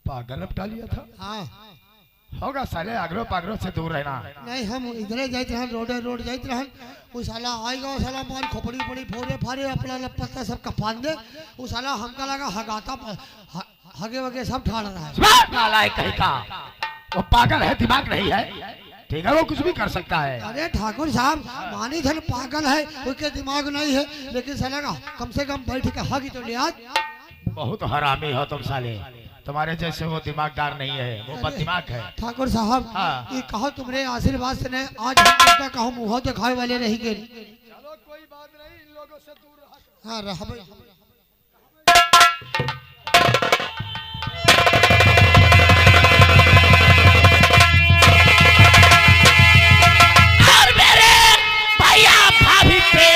पागल अपटा लिया था। हाँ होगा साले, आग्रह पाग्रह से दूर रहना। नहीं हम इधरे जाते हैं, रोड जाते रहन। वो साला आएगा, वो साला हमारी खोपड़ी पड़ी फोड़े फाड़े अपना लपत्ता सब कपान दे। वो साला हमका लगा हगाता हगे वगे सब ठाड़ रहा है। नालायक कहीं का, वो पागल है, दिमाग नहीं है, ठीक है, वो कुछ भी कर सकता है। अरे ठाकुर साहब मानी धन पागल है, उसके दिमाग नहीं है, लेकिन साला का कम से कम बैठ के हगी तो लिहाज। बहुत हरामी हो तुम साले, तुम्हारे जैसे वो दिमागदार नहीं है, वो बददिमाग है। ठाकुर साहब हाँ। ये कहो तुम्हारे आशीर्वाद से ने आज हम का कहूं मुंह दिखाए वाले नहीं गए। चलो कोई बात नहीं, इन लोगों से दूर रहा। हाँ रहबे। और मेरे भैया भाभी पे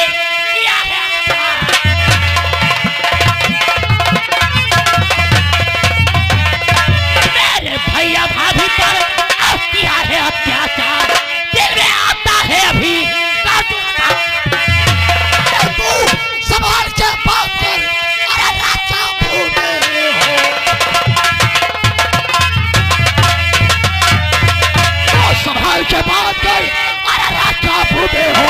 किया है मेरे भैया भाभी पर अब किया है अत्याचार। दिल में आता है अभी संभाल के बात कर। अरे राजा भूमि हो, संभाल के बात कर। अरे राजा भूमि हो,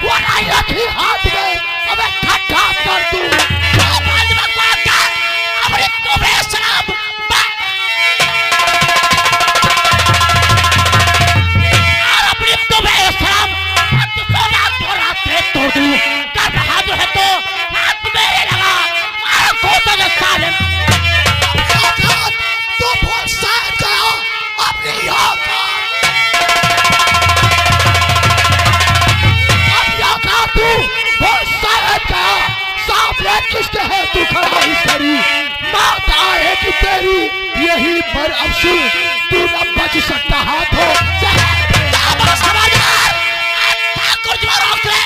वो नहीं रखी हाथ में, अबे ठट्ठा कर तू। बात में बात कर, अमृत तुम्हें शराब तोड़ दूं। कर बहादुर है तो हाथ मेरे लगा, मारो कोसा के साले। तू बहुत शायद गया अपनी औकात तू बहुत शायद गया। सामने किसके है तू खड़ा इस घड़ी, मौत आए कि तेरी यही पर अफसुल, तू न बच सकता हाथों से। ठाकुर जी रोक ले।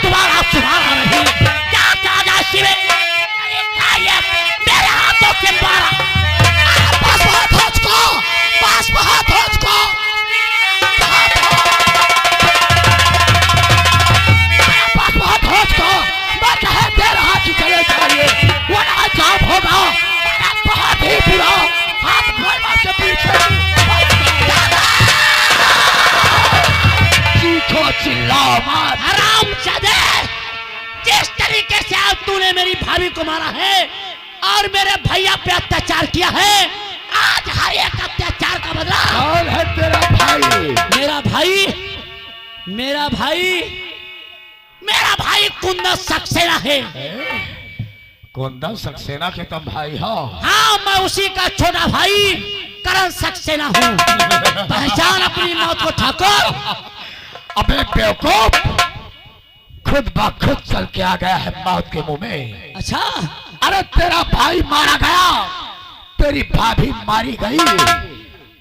तुम्हारा सुहाना नहीं क्या क्या शिवे मेरे हाथों के द्वारा। पास बहुत हो चुका, पास बहुत हो चुका, पास बहुत हो चुका। मैं कहे दे रहा कि चले जाइए, वो ना काम होगा बहुत ही बुरा। हाथ घोड़वा के पीछे चीखो चिल्लाओ मत। हराम जादे, जिस तरीके से आज तूने मेरी भाभी को मारा है और मेरे भैया पे अत्याचार किया है, आज हर एक अत्याचार का बदला। कौन है तेरा भाई? मेरा भाई, मेरा भाई, मेरा भाई कुंदन सक्सेना है। कुंदन सक्सेना के तुम भाई हो? हाँ मैं उसी का छोटा भाई करण सक्सेना हूँ। पहचान अपनी मौत को ठाकुर। अबे बेवकूफ, खुद ब खुद चल के आ गया है मौत के मुंह में। अच्छा अरे तेरा भाई मारा गया, तेरी भाभी मारी गई,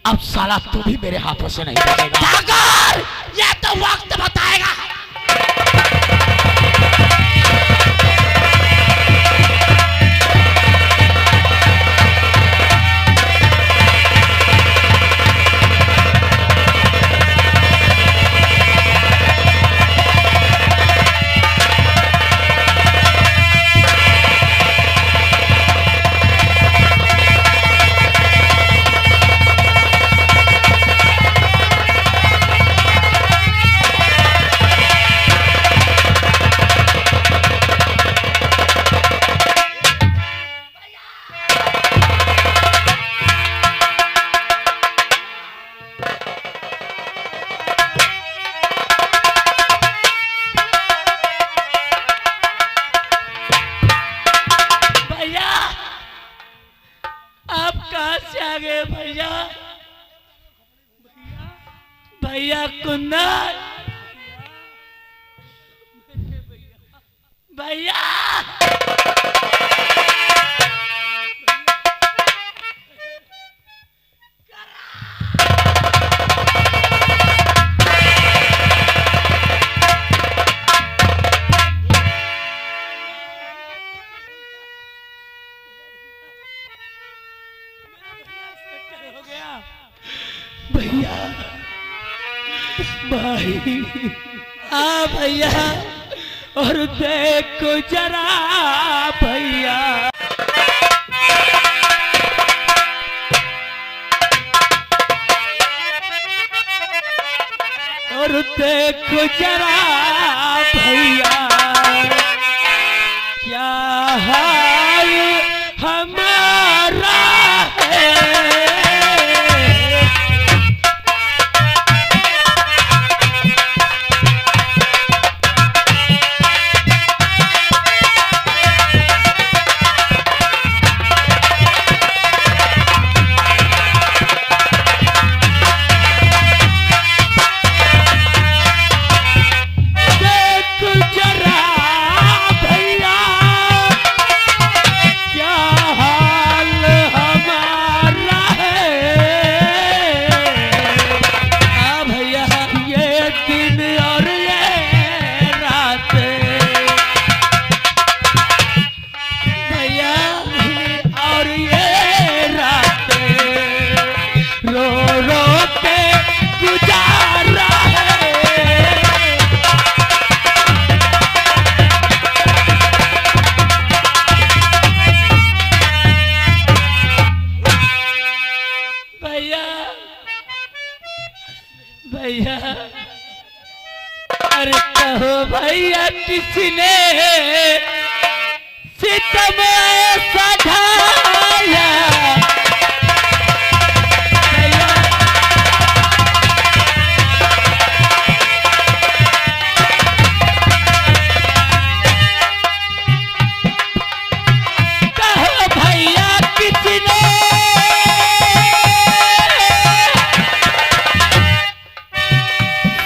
अब साला तू भी मेरे हाथों से नहीं बचेगा। ठाकुर ये तो वक्त बताएगा। भैया कुंदन, भैया भैया भाई। हाँ भैया और देखो जरा भैया और देखो जरा भैया क्या हाल हमारा है। भैया अरे कहो भैया किसने सितम ऐसा ढाया। कहो भैया किसने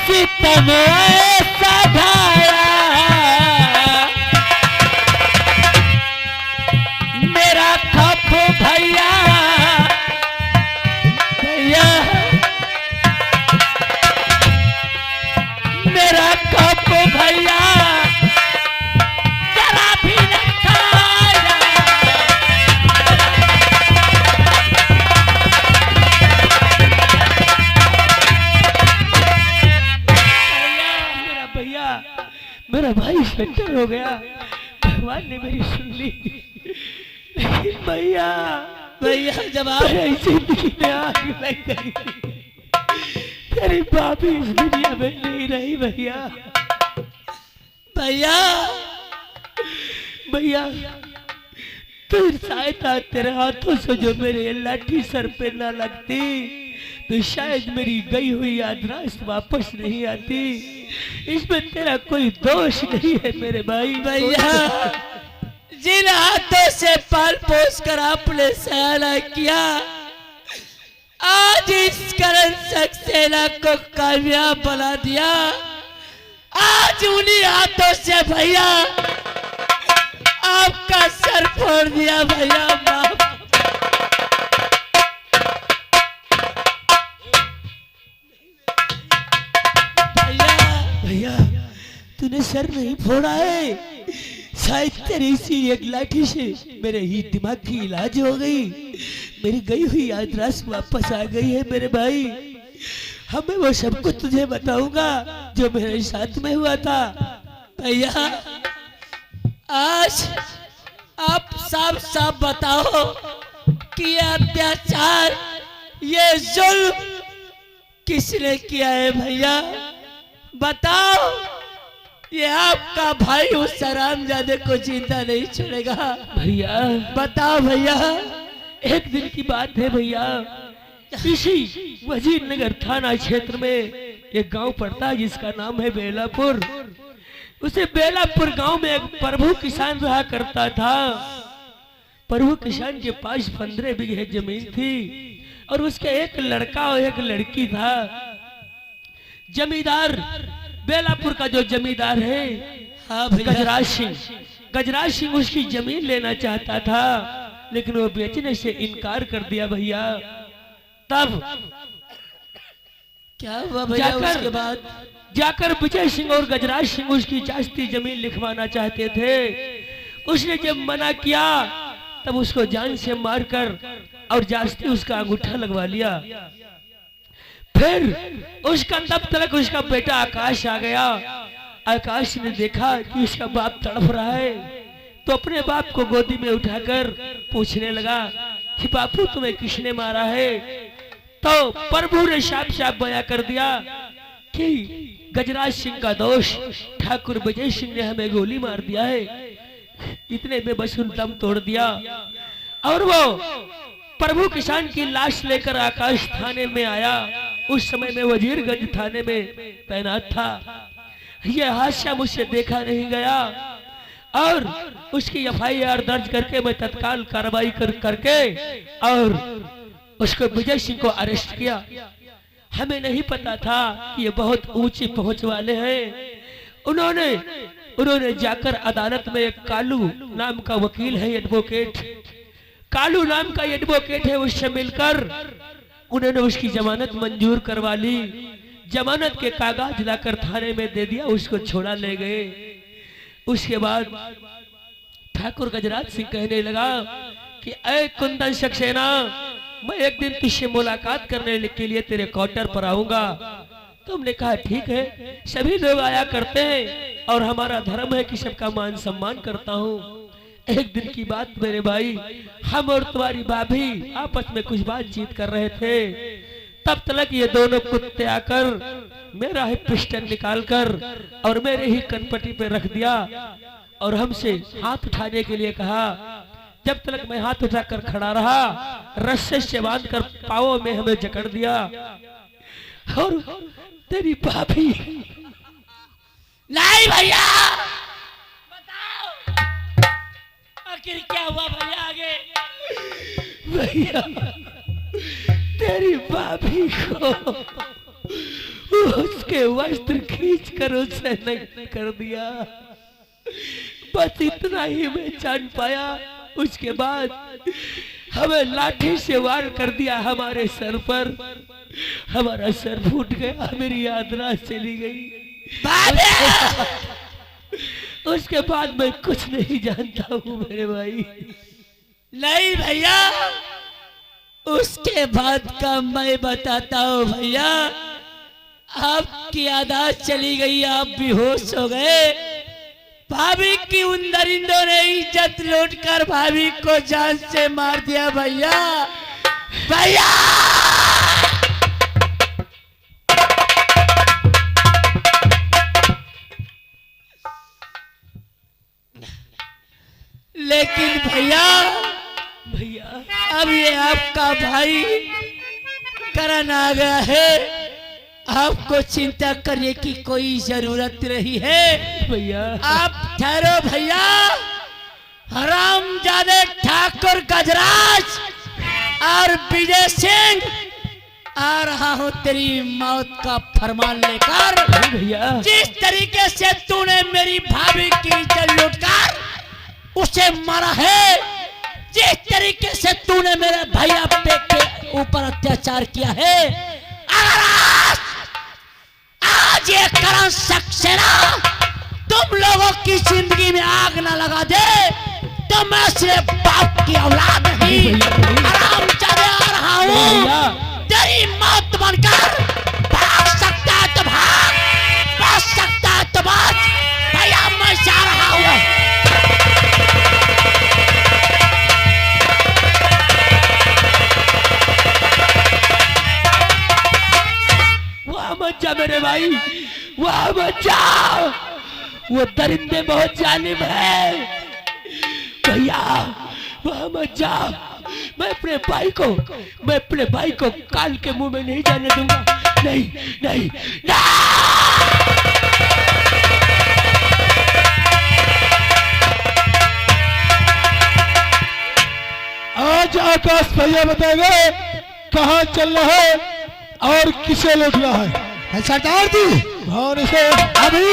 सितम ऐसा ढाया। मेरा खप भैया भैया मेरा खप भैया जरा भी न खाया। भैया मेरा भाई सेंटर हो गया, भगवान ने मेरी सुन ली। लेकिन भैया भैया जब आप ऐसी में आग लग गई तेरी भाभी इस दुनिया में नहीं रही भैया। भैया भैया तो शायद तेरे हाथों से जो मेरे लाठी सर पे ना लगती तो शायद मेरी गई हुई याददाश्त वापस नहीं आती। इसमें तेरा कोई दोष नहीं है मेरे भाई। भैया जिन हाथों से पाल पोस कर आपने सहारा किया आज इस करण सक्सेना को कामयाब बना दिया। आज उन्हीं हाथों से भैया आपका सर फोड़ दिया। भैया माफ भैया तूने सर नहीं फोड़ा है, शायद तेरी इसी एक लाठी से मेरे ही दिमाग की इलाज हो गई, मेरी गई हुई याददाश्त वापस आ गई है मेरे भाई। हमें वो सब कुछ तुझे बताऊंगा जो मेरे साथ में हुआ था। भैया आज आप साफ साफ बताओ कि ये अत्याचार ये जुल्म किसने किया है। भैया बताओ, ये आपका भाई उस हरामजादे को जिंदा नहीं छोड़ेगा। भैया बताओ भैया। एक दिन की बात है भैया, इसी वजीर नगर थाना क्षेत्र में एक गांव पड़ता है जिसका नाम है बेलापुर। उसे बेलापुर गांव में एक प्रभु किसान रहा करता था। प्रभु किसान के पास 15 बीघे जमीन थी और उसके एक लड़का और एक लड़की था। जमींदार बेलापुर का जो जमींदार है गजराज सिंह उसकी जमीन लेना चाहता था, लेकिन वो बेचने से इनकार कर दिया भैया। तब क्या हुआ भैया? उसके बाद जाकर विजय सिंह और गजराज सिंह उसकी जास्ती जमीन लिखवाना चाहते थे। उसने जब मना किया तब उसको जान से मारकर और जास्ती उसका अंगूठा लगवा लिया। फिर उसका तब तक उसका बेटा आकाश आ गया आकाश ने देखा कि उसका बाप तड़प रहा है, तो अपने बाप को गोदी में उठाकर पूछने लगा कि बापू तुम्हें किसने मारा है। तो प्रभु ने साफ साफ बयां कर दिया कि गजराज सिंह का दोष, ठाकुर विजय सिंह ने हमें गोली मार दिया है। इतने में बस दम तोड़ दिया और वो प्रभु किसान की लाश लेकर आकाश थाने में आया। उस समय में वजीरगंज थाने में तैनात था। यह हादसा मुझसे देखा नहीं गया और उसकी FIR दर्ज करके मैं तत्काल कार्रवाई करके और उसको विजय सिंह को अरेस्ट किया। हमें नहीं पता था कि ये बहुत ऊंची पहुंच वाले हैं। उन्होंने जाकर अदालत में एक कालू नाम का वकील है, एडवोकेट कालू नाम का एडवोकेट है, उससे मिलकर उन्होंने उसकी जमानत मंजूर करवा ली। जमानत के कागज लाकर थाने में दे दिया, उसको छोड़ा ले गए। उसके बाद ठाकुर गजराज सिंह कहने लगा कि ऐ कुंदन सक्सेना, मैं एक दिन तुझसे मुलाकात करने के लिए तेरे क्वार्टर पर आऊंगा। तुमने कहा ठीक है, सभी लोग आया करते हैं और हमारा धर्म है कि सबका मान सम्मान करता हूँ। एक दिन की बात मेरे भाई, हम और तुम्हारी भाभी आपस में कुछ बातचीत कर रहे थे, तब तक ये दोनों कुत्ते आकर मेरा ही पिस्टल निकालकर और मेरे ही कनपट्टी पे रख दिया और हमसे हाथ उठाने के लिए कहा। जब तक मैं हाथ उठाकर खड़ा रहा, रस्से से बांधकर पाँव में हमें जकड़ दिया और तेरी भाभी। नहीं भैया, बताओ आखिर क्या हुआ भैया आगे। भैया तेरी भाभी को उसके वस्त्र खींचकर उससे नहीं कर दिया, बस इतना ही मैं जान पाया। उसके बाद हमें लाठी से वार कर दिया हमारे सर पर, हमारा सर फूट गया, मेरी याददाश्त चली गई। उसके बाद मैं कुछ नहीं जानता हूँ मेरे भाई। नहीं भैया, उसके बाद का मैं बताता हूँ भैया। आपकी याददाश्त चली गई, आप बेहोश हो गए। भाभी की उन दरिंदों ने इज्जत लूटकर भाभी को जान से मार दिया भैया। भैया लेकिन भैया अब ये आपका भाई करण आ गया है, आपको चिंता करने की कोई जरूरत नहीं है भैया। आप ठहरो भैया। हरामजादे ठाकुर गजराज और विजय सिंह, आ रहा हूं तेरी मौत का फरमान लेकर। भैया जिस तरीके से तूने मेरी भाभी की इज्जत लूटकर उसे मारा है, जिस तरीके से तूने मेरे भैया पे के ऊपर अत्याचार किया है, अगर आज ये करण सक्सेना तुम लोगों की जिंदगी में आग न लगा दे तो मैं सिर्फ बाप की औलाद नहीं, आराम चले आ रहा हूँ तेरी मौत बनकर। भाग सकता है तो भाग, बच सकता है तो बच, भैया मैं जा रहा हूँ। मत जा मेरे भाई, वहां मत जाओ, वो दरिंदे बहुत जालिम है भैया, वहां मत जाओ। मैं अपने भाई को काल के मुंह में नहीं जाने दूंगा। नहीं नहीं नहीं। आज आकाश भैया बताएगा कहाँ चल रहा है और किसे लूटना है। सरदार जी, भावने से अभी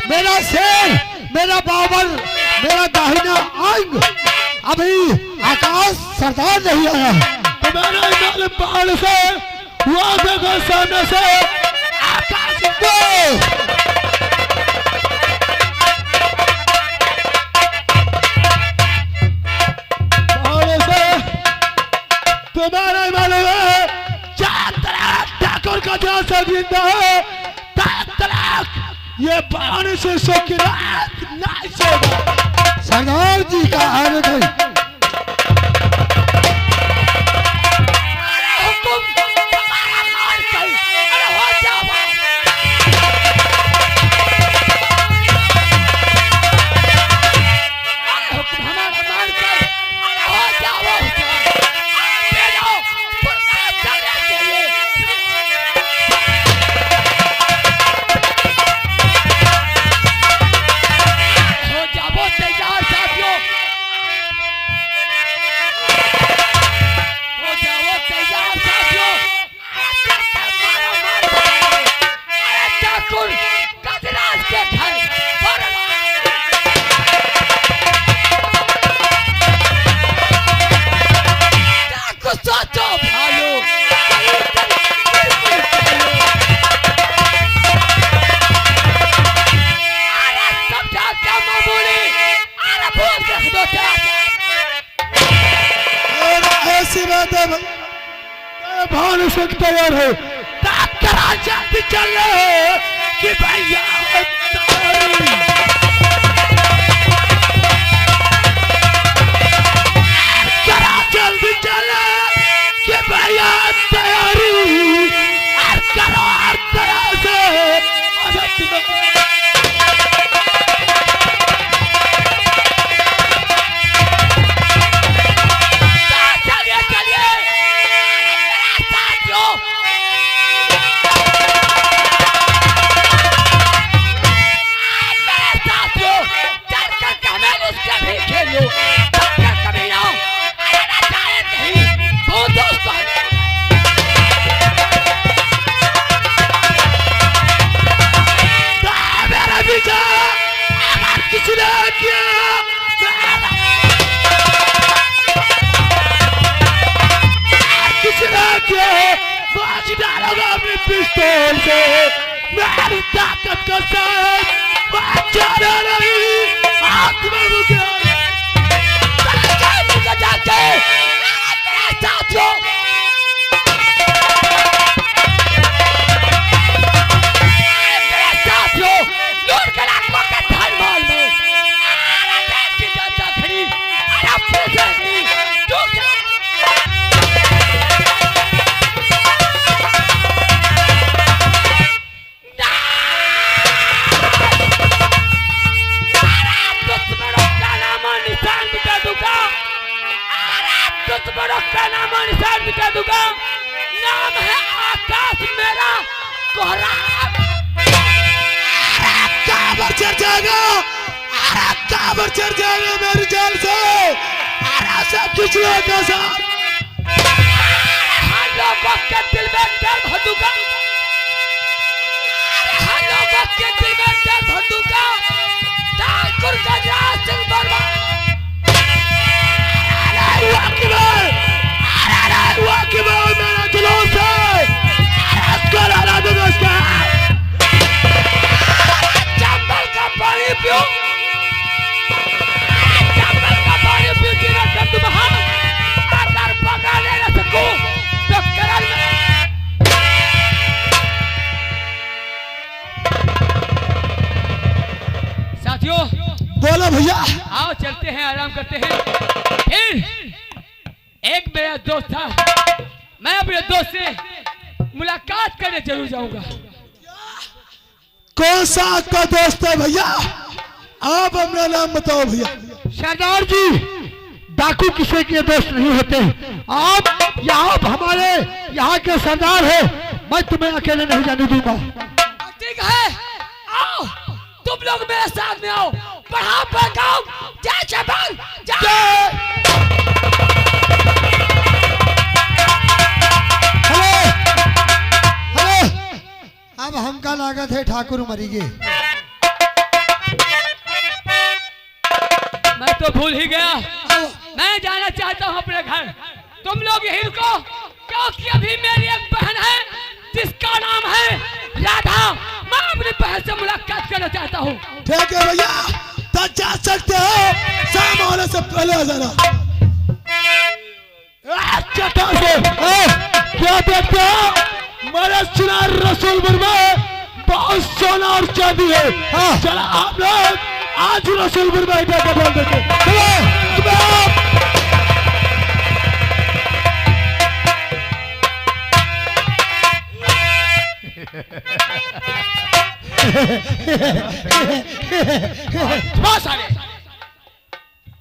मेरा शेर, मेरा बाबर, मेरा दाहिना अंग, अभी आकाश सरदार नहीं आया। तुम्हारा नाल पहाड़ से हुआ देखो सामने से आकाश को भावने से तुम्हारा मालूम है ठाकुर का जैसा जिंदा है, ये बाण से सकिरात नहीं सेवा। सरदार जी का आर्डर है। हुकुम हमारा मार कर अरे हो जाओ हुकुम हमारा मार कर अरे हो जाओ बेलो पुरना चलना चाहिए हो जाओ तैयार साथियों हो जाओ तैयार साथियों अरे ठाकुर गजराज के घर ठाकुर सोचो भाइयों अरे समझा क्या मामूली अरे भूल रख दो ऐसी बात है भानु सिंह तैयार है। करा जल्दी चल कि भैया करा जल्दी चल कि भैया तैयारी और करो हर तरह से चलिए चलिए साथियों अपने पिस्तौल से मेरी ताकत का साथ बचाना नहीं आंख में मुझे जाके साथियों साथियों लूट कर आत्मा का धर्माल में की जनता खड़ी अरे पूछेगी तू क्या दुश्मनों का नाम निशान मिटा दूंगा। नाम है आकाश मेरा कोहरा काबर चढ़ जाएगा काबर चढ़ जाएगा मेरी जान से सब कुछ का साथ हर लोगों के दिल में डर भर दूंगा हर लोगों के दिल में डर भर दूंगा ठाकुर गजराज सिंह वर्मा मेरा जुलूस है चंबल का पानी पियो चंबल का पानी पियो कि ना कर तुम अगर पकड़ ले ना सकूं तो करल साथियों बोलो भैया आओ चलते हैं आराम करते हैं फिर एक मेरा दोस्त था मैं अपने दोस्त से मुलाकात करने जरूर जाऊंगा कौन सा आपका दोस्त है भैया आप अपना नाम बताओ भैया सरदार जी डाकू किसी के दोस्त नहीं होते। आप यहाँ हमारे यहाँ के सरदार है मैं तुम्हें अकेले नहीं जाने दूंगा। ठीक है आओ तुम लोग मेरे साथ में आओ बढ़ाओ बढ़ाओ जय जवान अब हमका लागत है ठाकुर मरी गए। मैं तो भूल ही गया मैं जाना चाहता हूँ अपने घर तुम लोग यही रुको क्योंकि अभी मेरी एक बहन है जिसका नाम है राधा मैं अपनी बहन से मुलाकात करना चाहता हूँ। ठीक है भैया तो जा सकते हो शाम होने से पहले आ जाना। चटा से क्या देखते हो मेरे सिनार रसूल वर्मा बहुत सोना और चांदी है। हाँ। चला आप लोग आज रसूलपुर में जाकर बोल देंगे। चलो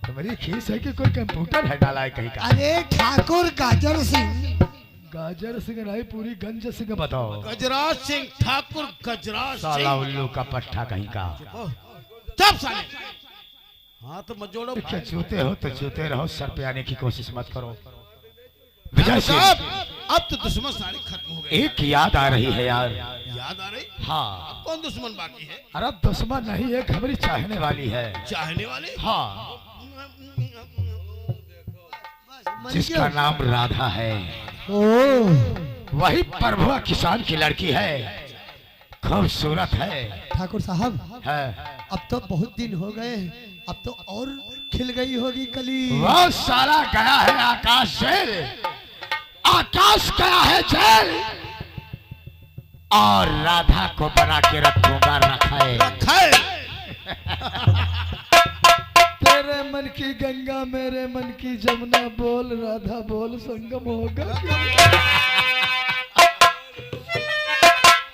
तुम्हारी खीस है कि कोई कंप्यूटर है डाला है कहीं का? अरे ठाकुर गाजर सिंह। गाजर सिंह नहीं, पूरी गंज सिंह बताओ। गजराज सिंह ठाकुर, गजराज साला सिंह। उल्लू का पट्टा कहीं का। चुप साले, हाथ मत जोड़ो। क्या चूते हो तो चूते रहो, सर पे आने की कोशिश मत करो। विजय सिंह, साहब अब तो दुश्मन सारे खत्म हो गए। एक याद आ रही है यार। याद आ रही? हाँ, कौन दुश्मन बाकी है? अरे दुश्मन नहीं, एक हमारी चाहने वाली है। चाहने वाले? हाँ, जिसका नाम राधा है। ओ वही प्रभुआ किसान की लड़की है, खूबसूरत है। ठाकुर साहब, है। अब तो बहुत दिन हो गए, अब तो और खिल गई होगी कली। वो साला गया है आकाश जेल, आकाश गया है जेल, और राधा को बना के रखूंगा रखाए। रखाए। तेरे मन की गंगा मेरे मन की जमुना, बोल राधा बोल संगम होगा।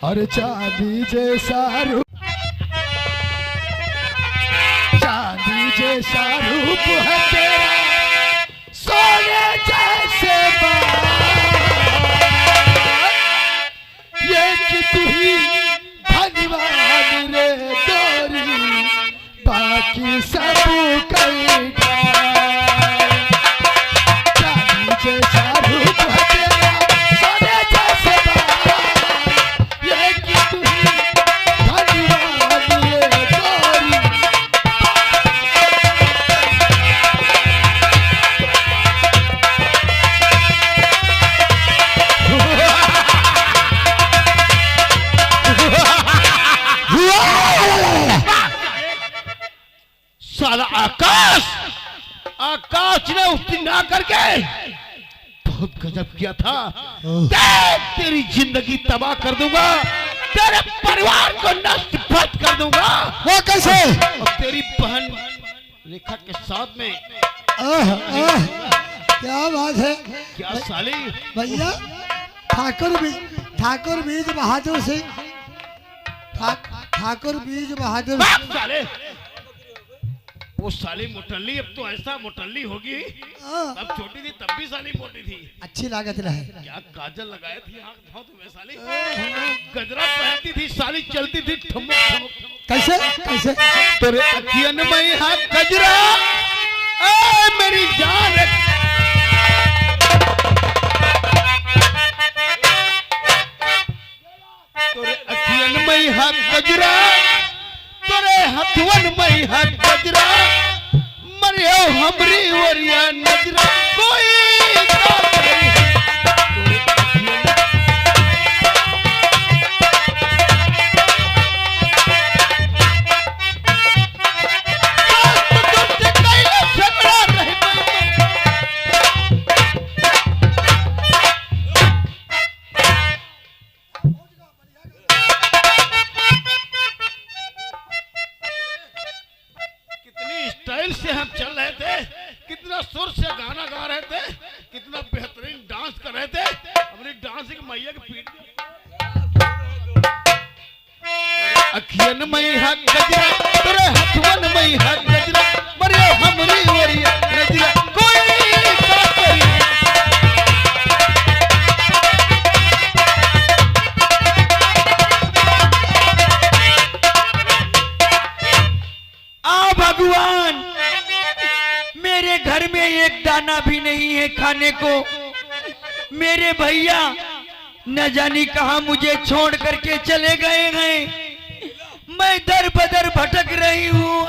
और चांदी जैसा रूप, चांदी जैसा रूप है तेरा, सोने जैसे बाल, ये कि तू ही धन्यवाद रे गोरी, बाकी सब करेगा। चांदी जैसा रूप है तेरा, सोने जैसे बाल, ये कि तू ही धन्यवाद रे गोरी। साला आकाश, आकाश ने उस दिन ना करके बहुत गजब किया था। देख तेरी जिंदगी तबाह कर दूंगा, तेरे परिवार को नष्ट भस्म कर दूंगा। वो कैसे? और तेरी बहन रेखा के साथ में। आह, आह, क्या बात है क्या साली? भैया। ठाकुर बीज बहादुर सिंह, ठाकुर बीज बहादुर। बाप साले, वो साली मोटल्ली अब तो ऐसा मोटल्ली होगी। आह, अब छोटी थी तब भी साली मोटी थी। अच्छी लागत रहे। क्या काजल लगाए थी आँख भाव तुम्हें साली। गजरा पहनती थी साली, चलती थी ठुमक ठुमक। कैसे कैसे? तेरे अखियन में हाथ गजरा, ए मेरी जान। तेरे अखियन में हाथ गजरा, तेरे हथवन में हाथ गजरा, मरियो हमरी वरिया नजरा, कोई का करे। तेरे अखियन स्टाइल से हम चल रहे थे, कितना सुर से गाना गा रहे थे, कितना बेहतरीन डांस कर रहे थे। अपनी डांसिंग मैया के पीठ अखियन मई हक गजरा, तेरे हथवन मई हक गजरा, मरे हमरी वरिया नजरा, कोई का करी। आ भगवान, मेरे घर में एक दाना भी नहीं है खाने को। मेरे भैया न जाने कहां मुझे छोड़ करके चले गए हैं। मैं दर बदर भटक रही हूँ।